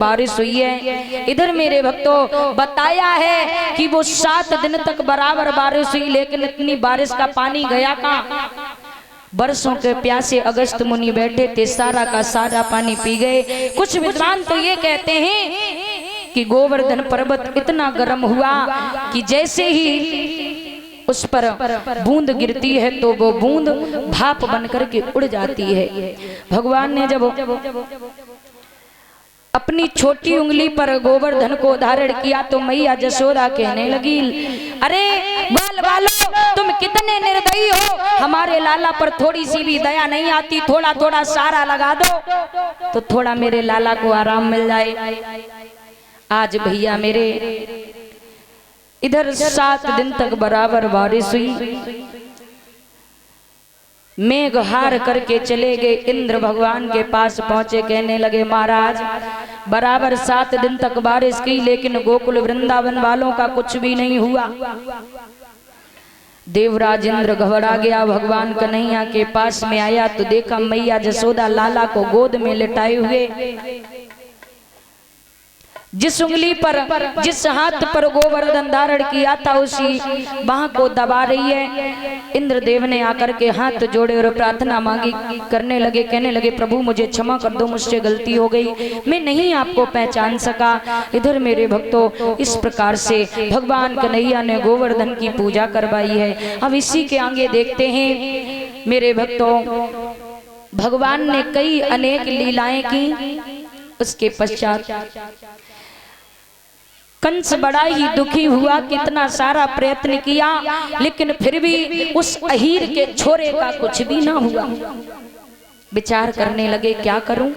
बारिश हुई है। इधर मेरे भक्तों बताया है कि वो 7 दिन तक बराबर बारिश हुई, लेकिन इतनी बारिश का पानी गया कहाँ। बरसों के प्यासे अगस्त मुनि बैठे थे, सारा का सारा पानी पी गए। कुछ विद्वान तो ये कहते हैं कि गोवर्धन पर्वत इतना गर्म हुआ कि जैसे ही उस पर बूंद गिरती है तो वो बूंद भाप बनकर के उड़ जाती है। भगवान ने जब अपनी छोटी उंगली पर गोवर्धन को धारण किया तो मैया जसोदा कहने लगी, अरे बाल बालो तुम कितने निर्दयी हो, हमारे लाला पर थोड़ी सी भी दया नहीं आती, थोड़ा थोड़ा सारा लगा दो तो थोड़ा मेरे लाला को आराम मिल जाए। आज भैया मेरे इधर 7 दिन तक बराबर बारिश हुई, मेघ हार करके चले गए। इंद्र भगवान के पास पहुंचे, कहने लगे महाराज बराबर 7 दिन तक बारिश की, लेकिन गोकुल वृंदावन वालों का कुछ भी नहीं हुआ। देवराज इंद्र घबरा गया, भगवान कन्हैया के पास में आया तो देखा मैया जसोदा लाला को गोद में लिटाए हुए, जिस उंगली पर जिस हाथ पर गोवर्धन धारण किया था उसी बाह को दबा रही है। इंद्रदेव ने आकर के हाथ जोड़े और प्रार्थना मांगी, करने लगे, कहने लगे प्रभु मुझे क्षमा कर दो, मुझसे गलती हो गई, मैं नहीं आपको पहचान सका। इधर मेरे भक्तों इस प्रकार से भगवान कन्हैया ने गोवर्धन की पूजा करवाई है। अब इसी के आगे देखते हैं मेरे भक्तों, भगवान ने कई अनेक लीलाएं की। उसके पश्चात कंस बड़ा ही दुखी हुआ, कितना सारा प्रयत्न किया लेकिन फिर भी उस अहीर के छोरे का कुछ भी ना हुआ। विचार करने लगे क्या करूं।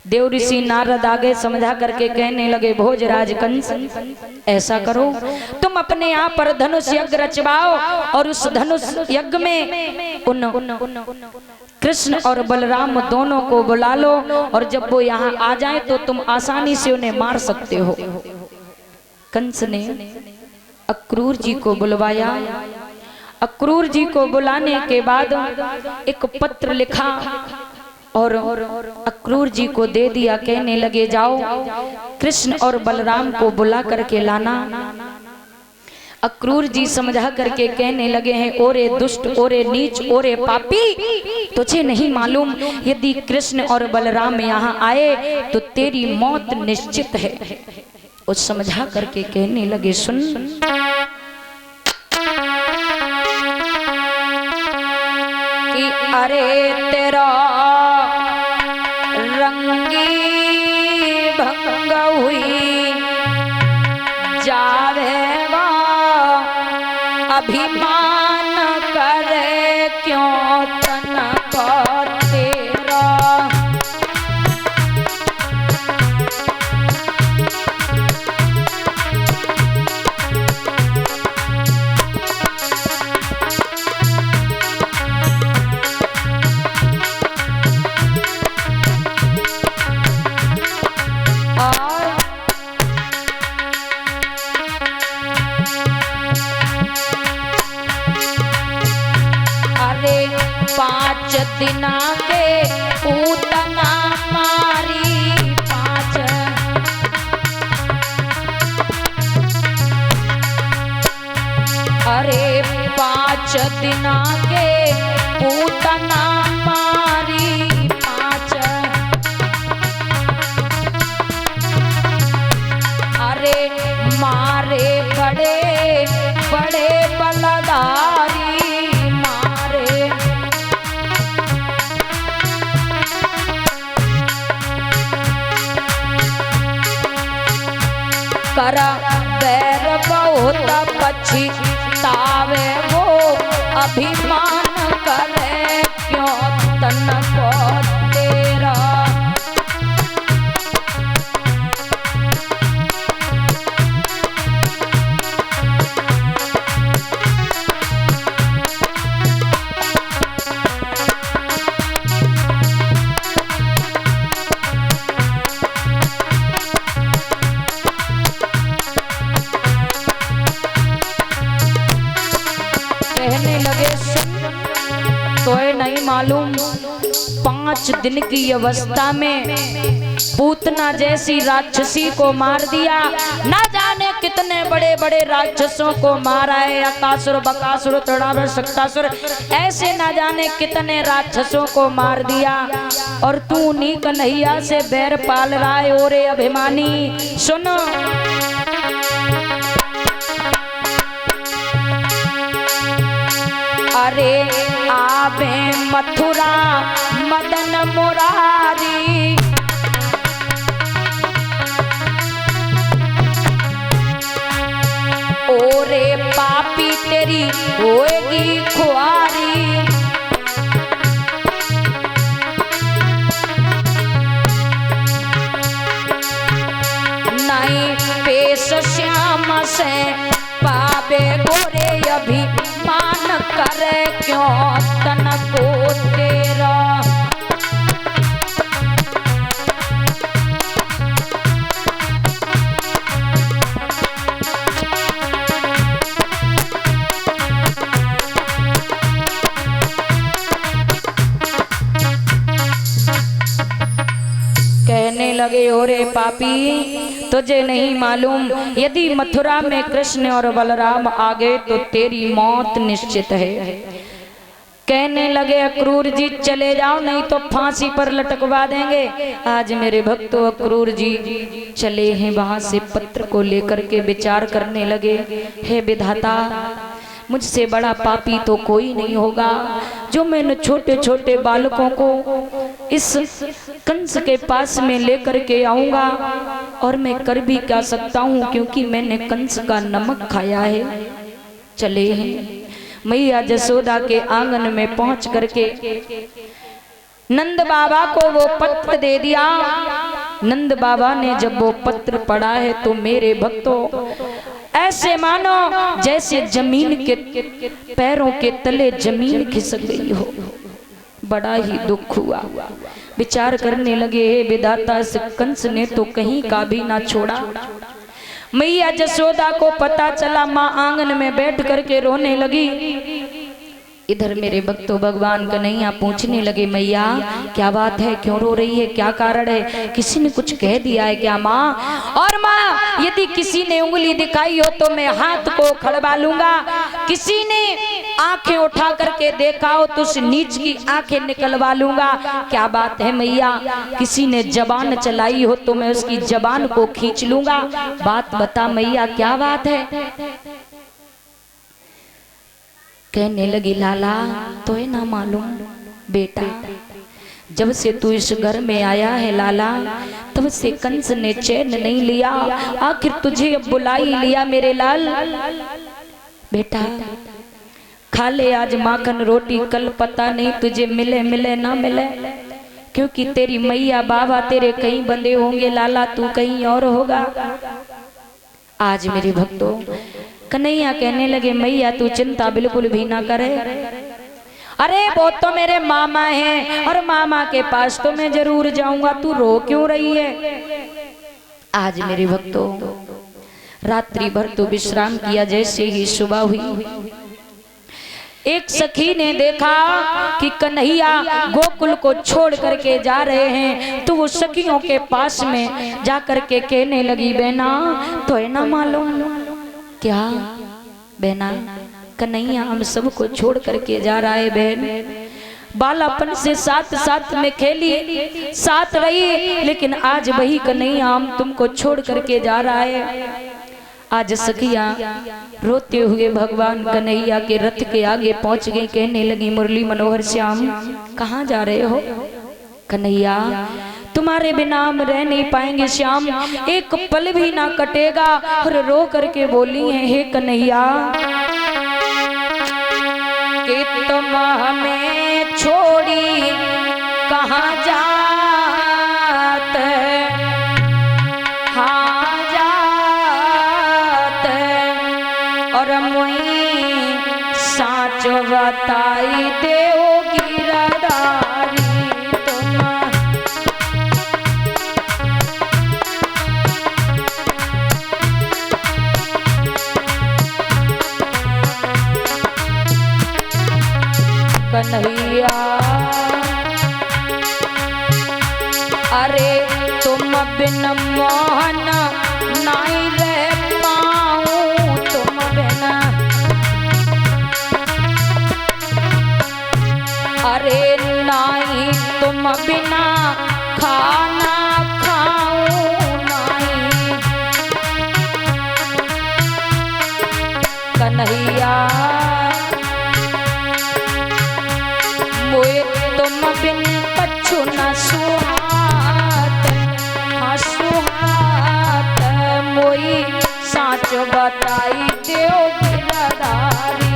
देव ऋषि नारद आगे समझा करके कहने लगे भोजराज कंस ऐसा करो, तुम अपने यहाँ पर धनुष यज्ञ रचवाओ और उस धनुष यज्ञ में उन कृष्ण और बलराम दोनों को बुला लो, और जब वो यहाँ आ जाए तो तुम आसानी से उन्हें मार सकते हो। कंस ने अक्रूर जी को बुलवाया। अक्रूर जी को बुलाने के बाद एक पत्र लिखा और अक्रूर जी को दे दिया, कहने लगे जाओ कृष्ण और बलराम को बुला करके लाना। अक्रूर जी समझा करके कहने लगे हैं ओरे दुष्ट, ओरे नीच, ओरे पापी, तुझे नहीं मालूम यदि कृष्ण और बलराम यहाँ आए तो तेरी मौत निश्चित है। उस समझा करके कहने लगे सुन, कि अरे तेरा रंगी भंग हुई जावेगा, अभिमान करे क्यों तन को तेरा। पाँच दिना के पूतना मारी, 5 अरे 5 दिना के पूतना मारी, 5 अरे मारे बड़े बड़े बलदारी, करा बैर बहुत पछतावे वो, अभिमान करे क्यों तन को तेरा। कहने लगे तो नहीं मालूम 5 दिन की अवस्था में पूतना जैसी राक्षसी को मार दिया। ना जाने कितने बड़े बड़े राक्षसों को मारा है, अकासुर बकासुर तृणासुर शक्तासुर, ऐसे ना जाने कितने राक्षसों को मार दिया। और तू नी कन्हैया से बैर पाल रहा है। ओरे अभिमानी सुनो, अरे आवे मथुरा मदन मुरारी, ओरे पापी तेरी होएगी खुआरी। नहीं पेश श्याम से पावे गोरे, अभिमान करे क्यों तन को तेरा। कहने लगे, ओरे पापी तुझे नहीं मालूम, यदि मथुरा में कृष्ण और बलराम आ गए तो तेरी मौत निश्चित है। कहने लगे, अक्रूर जी चले जाओ, नहीं तो फांसी पर लटकवा देंगे। आज मेरे भक्तों अक्रूर जी चले हैं वहां से पत्र को लेकर के विचार करने लगे, हे विधाता मुझसे बड़ा पापी तो कोई नहीं होगा, जो मैंने छोटे छोटे बालकों को इस कंस के पास में लेकर के आऊंगा। और मैं कर भी क्या सकता हूँ, क्योंकि मैंने कंस का नमक खाया है। चले हैं मैया जसोदा के आंगन में पहुंच करके नंद बाबा को वो पत्र दे दिया। नंद बाबा ने जब वो पत्र पढ़ा है तो मेरे भक्तों ऐसे मानो जैसे जमीन के पैरों के तले जमीन खिसक गई हो। बड़ा ही दुख हुआ। विचार करने लगे, हे विधाता इस कंस ने तो कहीं का भी ना छोड़ा। मैया जसोदा को पता चला, माँ आंगन में बैठ करके रोने लगी। इधर मेरे भक्तों भगवान कन्हैया पूछने लगे, मैया क्या बात है, क्यों रो रही है, क्या कारण है, किसी ने कुछ कह दिया है क्या माँ? और माँ यदि किसी ने उंगली दिखाई हो तो मैं हाथ को खड़वा लूंगा, किसी ने आंखें उठा करके देखा हो तो उस नीच की आंखें निकलवा लूंगा। क्या बात है मैया? किसी ने जबान चलाई हो तो मैं उसकी जबान को खींच लूंगा। बात बता मैया क्या बात है? कहने लगी, लाला तो है ना मालूम बेटा, जब से तू इस घर में आया है लाला तब से कंस ने चैन नहीं लिया, आखिर तुझे अब बुला ही लिया मेरे लाल। बेटा खा ले आज माखन रोटी, कल पता नहीं तुझे मिले मिले ना मिले, क्योंकि तेरी मैया बाबा तेरे कहीं बंधे होंगे लाला, तू कहीं और होगा। आज मेरे भक्तों कन्हैया कहने लगे, मैया तू चिंता बिल्कुल भी ना करे, अरे वो तो मेरे मामा हैं और मामा के पास तो मैं जरूर जाऊंगा, तू रो क्यों रही है? आज मेरे भक्तों रात्रि भर तो विश्राम किया, जैसे ही सुबह हुई एक सखी ने देखा कि कन्हैया गोकुल को छोड़ करके जा रहे हैं, तो वो सखियों के पास में जा करके कहने लगी, बहना तो है ना मालूम क्या? बहना कन्हैया हम सबको छोड़ करके जा रहा है। बहन बालापन से साथ साथ में खेली, साथ रही, लेकिन आज वही कन्हैया हम तुमको छोड़ करके जा रहा है। आज सखिया रोते हुए भगवान कन्हैया के रथ के आगे पहुंच गई, कहने लगी, मुरली मनोहर श्याम कहाँ जा रहे हो? कन्हैया तुम्हारे बिना हम रह नहीं पाएंगे श्याम, एक पल भी ना कटेगा। और रो करके बोली है, हे कन्हैया कि तुम हमें छोड़ी कहाँ जात, हाँ जात, और मुई साच बताई देओगी रदारी। कन्हैया अरे तो बिन मोहन नहीं रह पाऊं, तुम बिन अरे नहीं तुम बिना खाना खाऊं नहीं। कन्हैया मोए तुम बिन कछु न सुहात, हाँ सुहात मोई साच बताई देओ गिरधारी।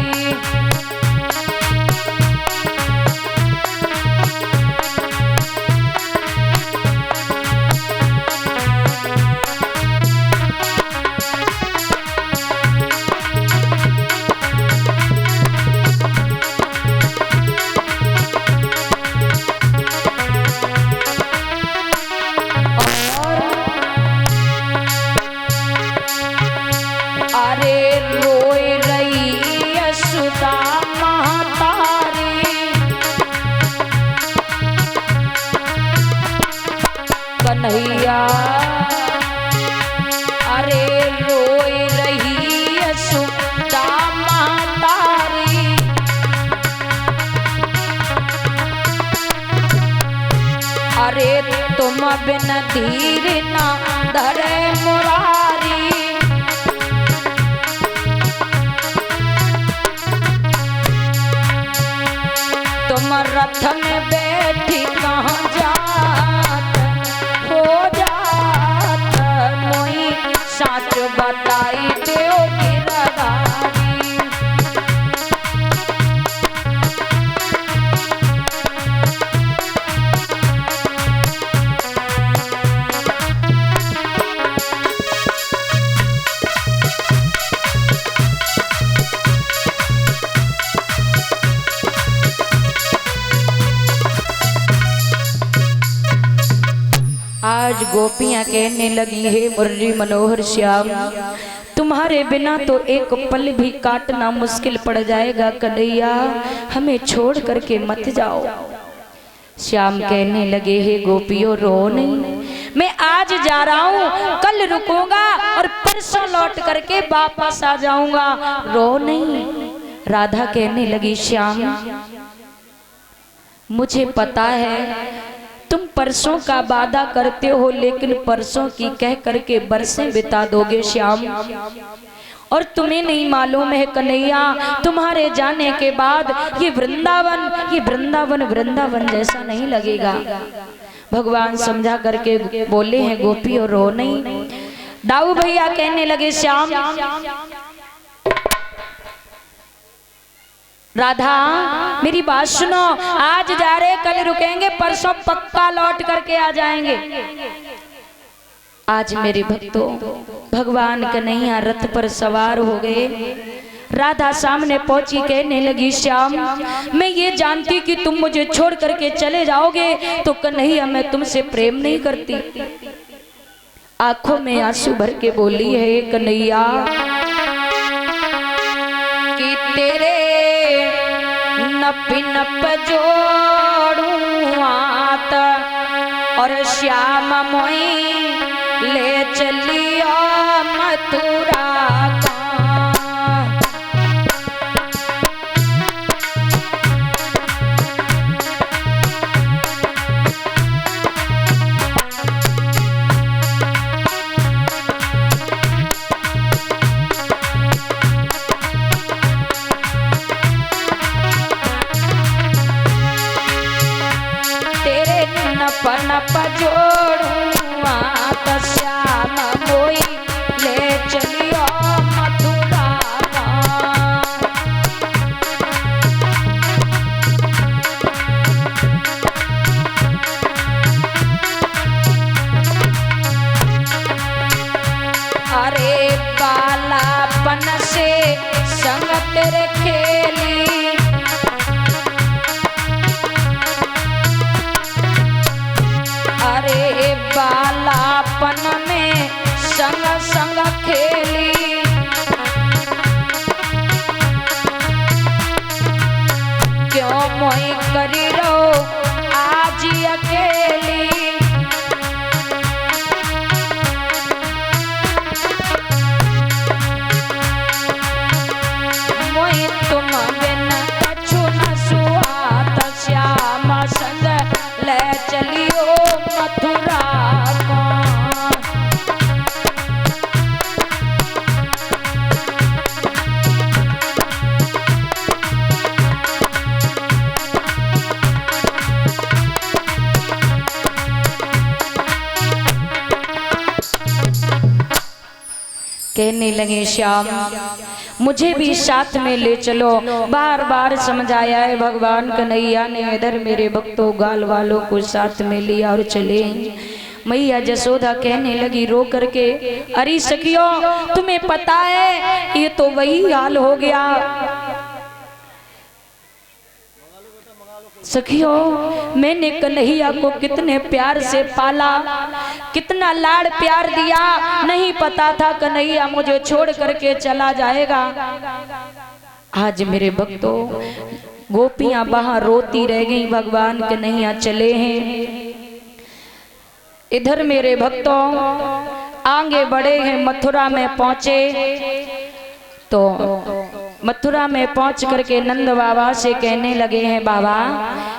कन्हैया अरे रोई रही यशोदा महतारी। अरे तुम बिन धीर न धरे मुरारी। तुम रथ में बैठी कहाँ जात हो जात, मोई साच बताई देओ गिरधारी। आज गोपियां कहने लगी है मुरली मनोहर श्याम, तुम्हारे बिना तो एक पल भी काटना मुश्किल पड़ जाएगा। कन्हैया हमें छोड़ करके मत जाओ। श्याम कहने लगे हे गोपियों रो नहीं, मैं आज जा रहा हूँ, कल रुकूंगा और परसों लौट करके वापस आ जाऊंगा, रो नहीं। राधा कहने लगी श्याम मुझे पता है तुम परसों का वादा करते हो, लेकिन परसों की कह करके बरसें बिता दोगे श्याम। और तुम्हें नहीं मालूम है कन्हैया, तुम्हारे जाने के बाद ये वृंदावन वृंदावन जैसा नहीं लगेगा। भगवान समझा करके बोले हैं गोपी और रो नहीं। दाऊ भैया कहने लगे श्याम राधा मेरी बात सुनो, आज जा रहे कल रुकेंगे, परसों पक्का लौट करके आ जाएंगे। आज मेरे भक्तों भगवान कन्हैया रथ पर सवार हो गए। राधा सामने पहुंची कहने लगी श्याम मैं ये जानती कि तुम मुझे छोड़ करके चले जाओगे तो कन्हैया मैं तुमसे प्रेम नहीं करती। आंखों में आंसू भर के बोली है कन्हैया कि तेरे नप नप जोड़ूं हाथ और श्याम मोई ले चलियो मथुरा का। नप जोड़ूं हाथ श्याम मोई ले चलियो मथुरा का। अरे बालापन से संग तेरे खेली अरे बालापन में संग संग खेली क्यों मोई करी रो आज अकेली। कहने लगे श्याम मुझे भी साथ में ले चलो। बार बार समझाया है भगवान कन्हैया ने। इधर मेरे भक्तों गाल वालों को साथ में लिया और चले। मैया जसोदा कहने लगी रो करके, अरे सखियों तुम्हें पता है ये तो वही हाल हो गया। सखियों मैंने कन्हैया को कितने प्यार से पाला, कितना लाड़ प्यार दिया, नहीं पता था कन्हैया मुझे छोड़ करके चला जाएगा। आज मेरे भक्तों गोपियां बाहर रोती रह गई, भगवान कन्हैया चले हैं। इधर मेरे भक्तों आगे बढ़े हैं, मथुरा में पहुंचे तो मथुरा में पहुंच करके नंद बाबा से कहने लगे हैं बाबा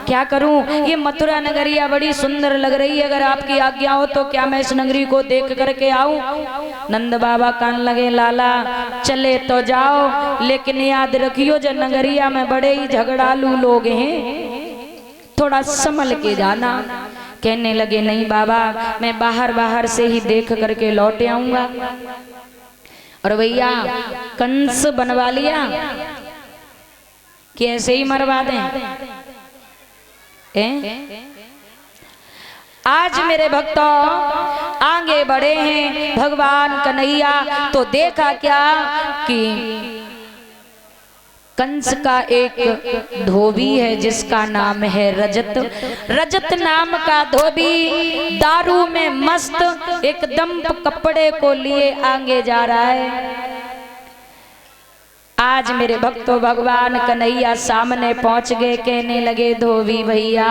क्या करूं, ये मथुरा नगरिया बड़ी सुंदर लग रही है, अगर आपकी आज्ञा हो तो क्या मैं इस नगरी को देख करके आऊं। नंद बाबा कान लगे लाला चले तो जाओ, लेकिन याद रखियो जो नगरिया में बड़े ही झगड़ालू लोग हैं, थोड़ा संभल के जाना। कहने लगे नहीं बाबा मैं बाहर से ही देख करके लौट आऊंगा। और भैया कंस बनवा लिया कि ऐसे ही मरवा दें? आज मेरे भक्तों आगे बढ़े हैं भगवान कन्हैया तो देखा क्या कि कंस का एक धोबी है जिसका नाम है रजत। रजत नाम का धोबी दारू में मस्त एकदम कपड़े को लिए आगे जा रहा है। आज मेरे भक्तों भगवान कन्हैया सामने पहुंच गए, कहने लगे धोबी भैया।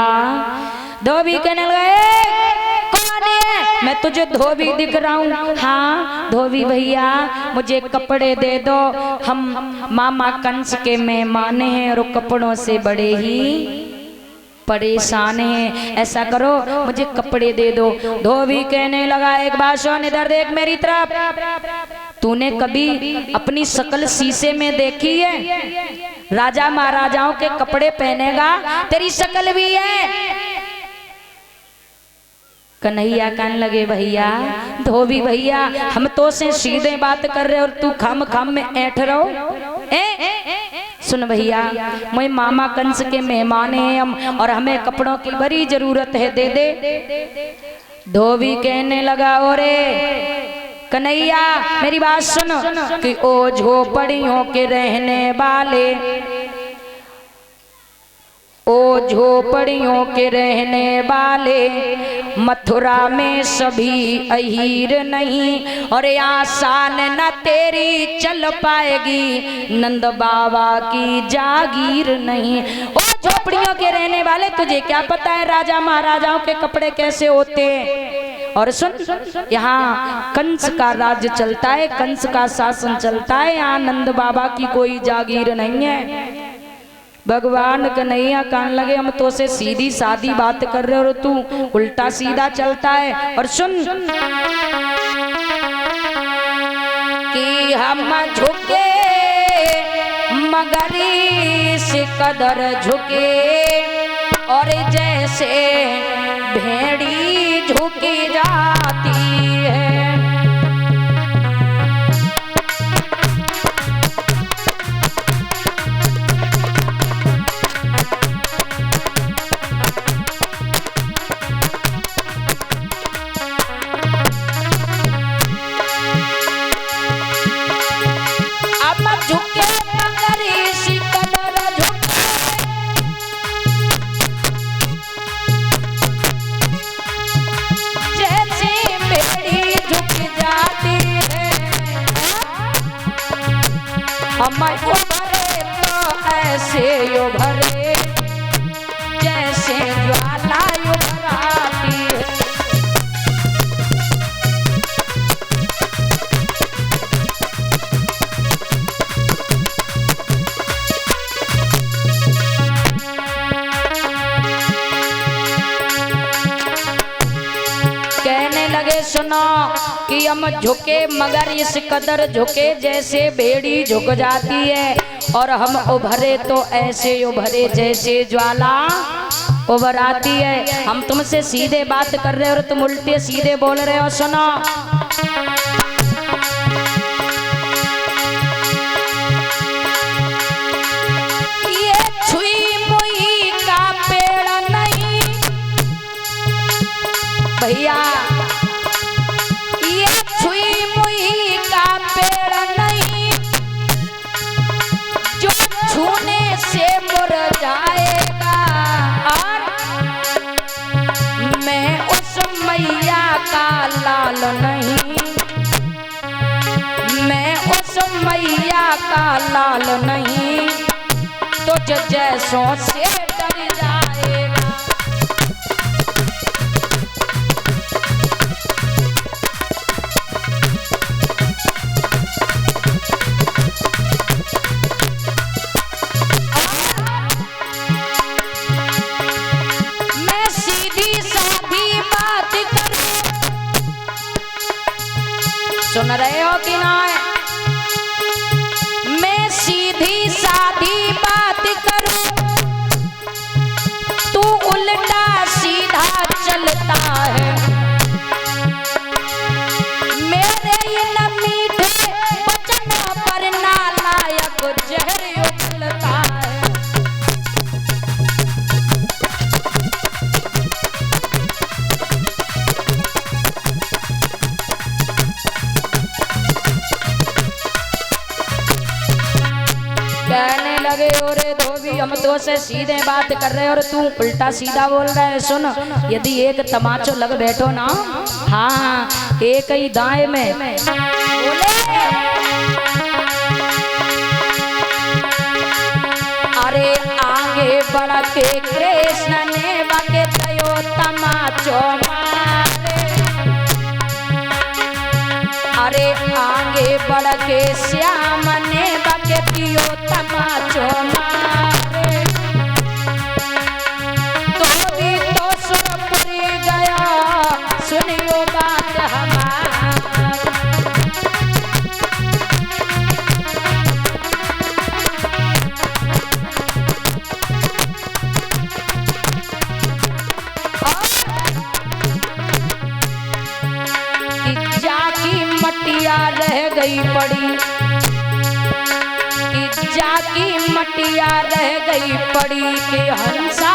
धोबी कहने लगे कौन है? मैं तुझे धोबी दिख रहा हूँ। हाँ धोबी भैया मुझे कपड़े दे दो, हम मामा कंस के मेहमान हैं और कपड़ों से बड़े ही परेशान हैं, ऐसा करो मुझे कपड़े दे दो। धोबी कहने लगा एक बात सुन, इधर देख मेरी तरफ। तूने कभी अपनी शकल शीशे में देखी है? राजा महाराजाओं के कपड़े पहनेगा, तेरी शकल भी है। कन्हैया कहने लगे भैया धोबी भैया हम तो से सीधे बात कर रहे और तू खम में ऐठ रहो। सुन भैया मैं मामा कंस के मेहमान हैं हम और हमें कपड़ों की बड़ी जरूरत है, दे दे। धोबी कहने लगा ओरे कन्हैया मेरी बात सुन कि ओ झोपड़ियों के रहने वाले, ओ झोपड़ियों के रहने वाले मथुरा में सभी अहीर नहीं और आसान न तेरी चल पाएगी, नंद बाबा की जागीर नहीं। ओ झोपड़ियों के रहने वाले तुझे क्या पता है राजा महाराजाओं के कपड़े कैसे होते हैं? और सुन यहाँ कंस का राज्य चलता है, कंस का शासन चलता है, यहाँ नंद बाबा की कोई जागीर नहीं है। भगवान कन्हैया कान लगे हम तो से सीधी सादी बात कर रहे और तू उल्टा सीधा चलता है। और सुन कि हम झुके मगर इस कदर झुके और जैसे भेड़ी झुकी जाती है। हम उभरे तो ऐसे उभरे जैसे ज्वाला उभराती है। कहने लगे सुनो कि हम झुके मगर इस कदर झुके जैसे भेड़ी झुक जाती है और हम उभरे तो ऐसे उभरे जैसे ज्वाला उभर आती है। हम तुमसे सीधे बात कर रहे हो और तुम उल्टे सीधे बोल रहे हो। सुनो भैया ये छुई मुई का पेड़ नहीं जो छूने से मुरझाएगा, और मैं उस मैया का लाल नहीं, मैं उस मैया का लाल नहीं, तुझ जैसों से डर जाएगा। मैं सीधी साधी बात करूं, सुन रहे हो कि ना? मैं सीधी साधी बात करूं, तू उल्टा सीधा चलता है। मेरे इन मीठे वचनों पर नालायक जहर उगलता है। कहने लगे ओरे धोबी, हम तो से सीधे बात कर रहे और तू उल्टा सीधा बोल रहा है। सुन, यदि एक तमाचो लग बैठो ना, हाँ एक ही दाएं में बोले, अरे आगे बढ़ के कृष्ण ने बाके दयो तमाचो मारे, अरे आगे बढ़ के श्याम ने बाके दियो तमाचो मारे, तो भी तो सुर पड़ी गया, सुनियो बात हमारी। जाकी मटिया रह गई पड़ी, जाकी मटिया रह गई पड़ी कि हंसा